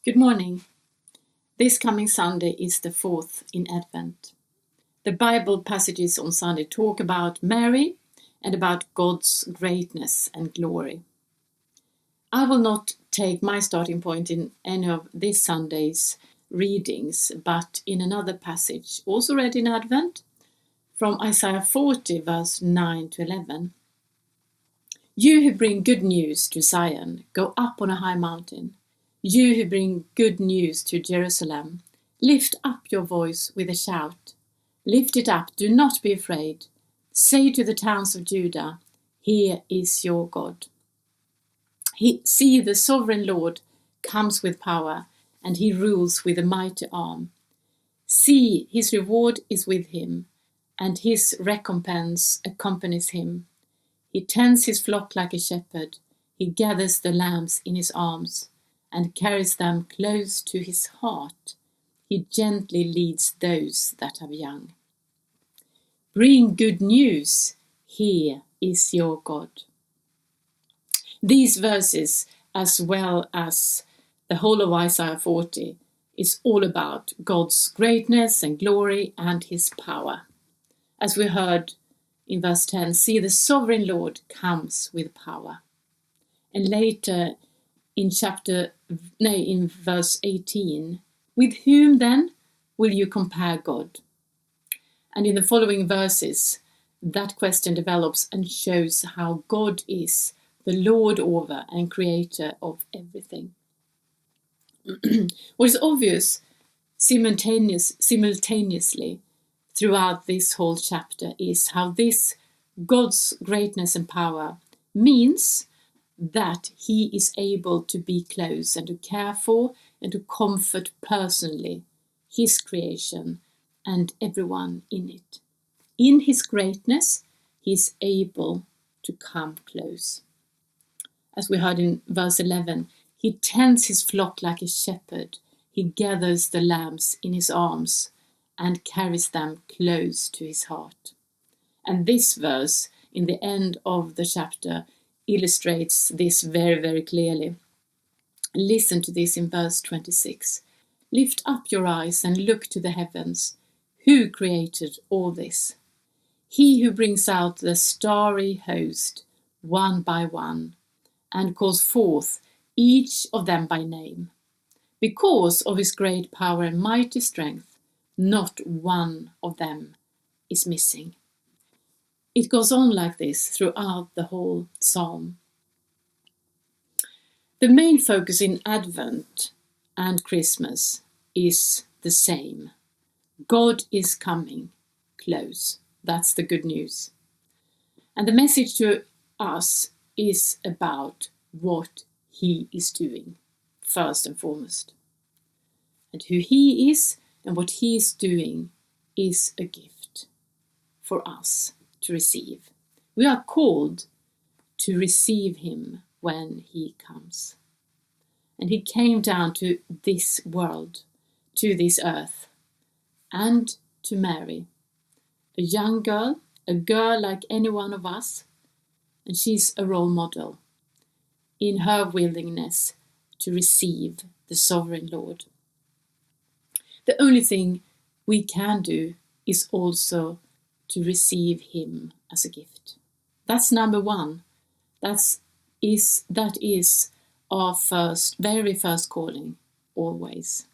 Good morning. This coming Sunday is the fourth in Advent. The Bible passages on Sunday talk about Mary and about God's greatness and glory. I will not take my starting point in any of this Sunday's readings, but in another passage, also read in Advent, from Isaiah 40, verse 9 to 11. You who bring good news to Zion, go up on a high mountain. You who bring good news to Jerusalem, lift up your voice with a shout. Lift it up, do not be afraid. Say to the towns of Judah, here is your God. See, the sovereign Lord comes with power, and he rules with a mighty arm. See, his reward is with him, and his recompense accompanies him. He tends his flock like a shepherd. He gathers the lambs in his arms and carries them close to his heart. He gently leads those that have young. Bring good news. Here is your God. These verses, as well as the whole of Isaiah 40, is all about God's greatness and glory and his power. As we heard in verse 10, see, the sovereign Lord comes with power. And later in verse 18, with whom then will you compare God? And in the following verses, that question develops and shows how God is the Lord over and creator of everything. What is obvious simultaneously throughout this whole chapter is how this God's greatness and power means that he is able to be close and to care for and to comfort personally his creation and everyone in it. In his greatness, he is able to come close. As we heard in verse 11, he tends his flock like a shepherd. He gathers the lambs in his arms and carries them close to his heart. And this verse, in the end of the chapter, illustrates this very, very clearly. Listen to this in verse 26. Lift up your eyes and look to the heavens. Who created all this? He who brings out the starry host one by one and calls forth each of them by name. Because of his great power and mighty strength, not one of them is missing. It goes on like this throughout the whole psalm. The main focus in Advent and Christmas is the same. God is coming close. That's the good news. And the message to us is about what he is doing, first and foremost. And who he is and what he is doing is a gift for us to receive. We are called to receive him when he comes. And he came down to this world, to this earth, and to Mary, a young girl, a girl like any one of us, and she's a role model in her willingness to receive the sovereign Lord. The only thing we can do is also to receive him as a gift. That's number one. That is our very first calling, always.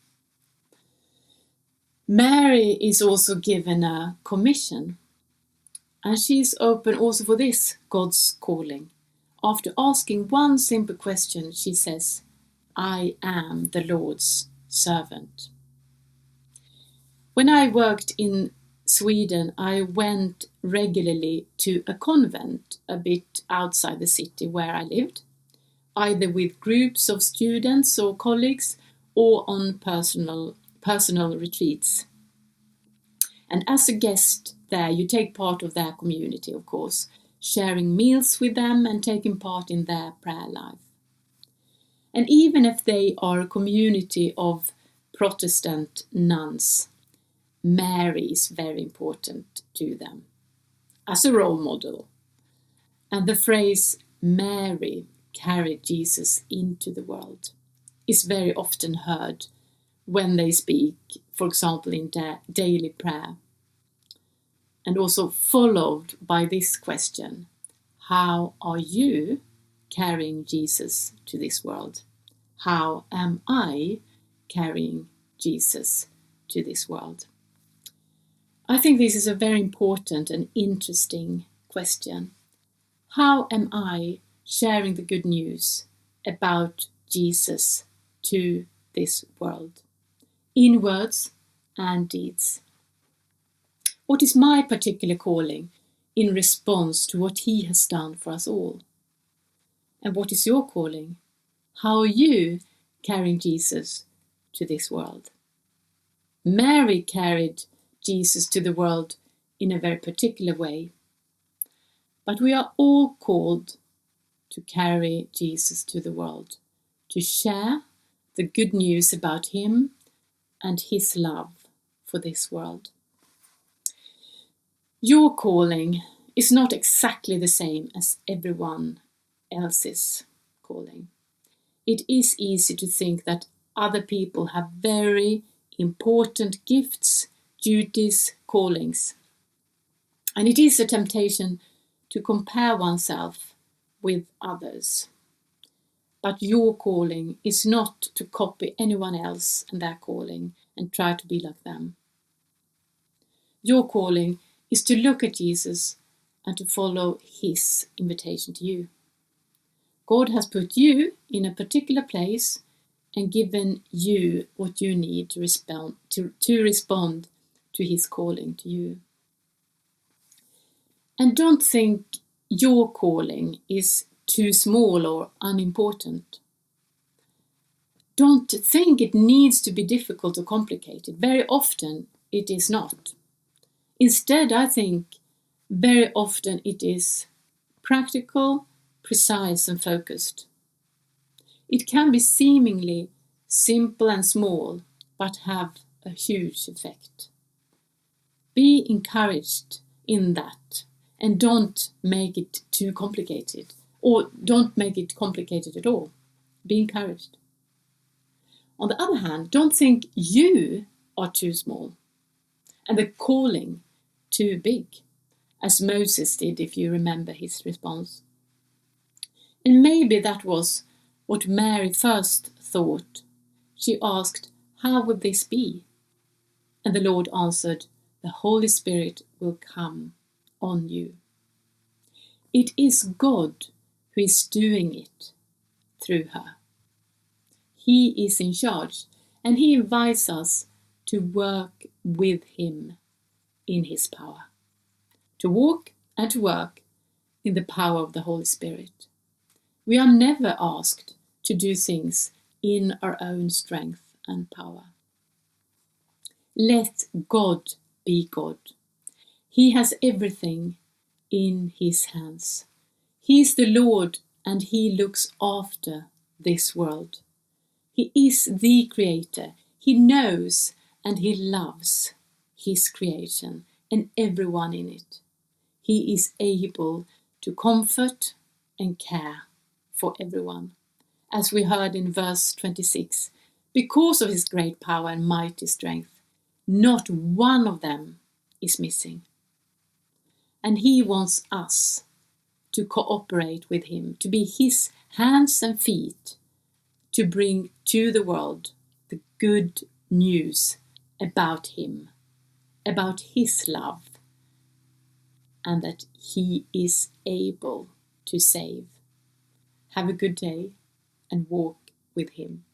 Mary is also given a commission, and she's open also for this, God's calling. After asking one simple question, she says, I am the Lord's servant. When I worked in Sweden, I went regularly to a convent a bit outside the city where I lived, either with groups of students or colleagues or on personal retreats. And as a guest there, you take part of their community, of course, sharing meals with them and taking part in their prayer life. And even if they are a community of Protestant nuns, Mary is very important to them as a role model. And the phrase Mary carried Jesus into the world is very often heard when they speak, for example, in daily prayer. And also followed by this question: how are you carrying Jesus to this world? How am I carrying Jesus to this world? I think this is a very important and interesting question. How am I sharing the good news about Jesus to this world, in words and deeds? What is my particular calling in response to what he has done for us all? And what is your calling? How are you carrying Jesus to this world? Mary carried Jesus to the world in a very particular way. But we are all called to carry Jesus to the world, to share the good news about him and his love for this world. Your calling is not exactly the same as everyone else's calling. It is easy to think that other people have very important gifts, duties, callings. And it is a temptation to compare oneself with others. But your calling is not to copy anyone else and their calling and try to be like them. Your calling is to look at Jesus and to follow his invitation to you. God has put you in a particular place and given you what you need to respond to his calling to you. And don't think your calling is too small or unimportant. Don't think it needs to be difficult or complicated. Very often it is not. Instead, I think very often it is practical, precise and focused. It can be seemingly simple and small, but have a huge effect. Be encouraged in that and don't make it too complicated, or don't make it complicated at all. Be encouraged. On the other hand, don't think you are too small and the calling too big, as Moses did, if you remember his response. And maybe that was what Mary first thought. She asked, "How would this be?" And the Lord answered, "The Holy Spirit will come on you." It is God who is doing it through her. He is in charge, and he invites us to work with him in his power, to walk and to work in the power of the Holy Spirit. We are never asked to do things in our own strength and power. Let God be God. He has everything in his hands. He is the Lord and he looks after this world. He is the creator. He knows and he loves his creation and everyone in it. He is able to comfort and care for everyone. As we heard in verse 26, because of his great power and mighty strength, not one of them is missing. And he wants us to cooperate with him, to be his hands and feet, to bring to the world the good news about him, about his love, and that he is able to save. Have a good day and walk with him.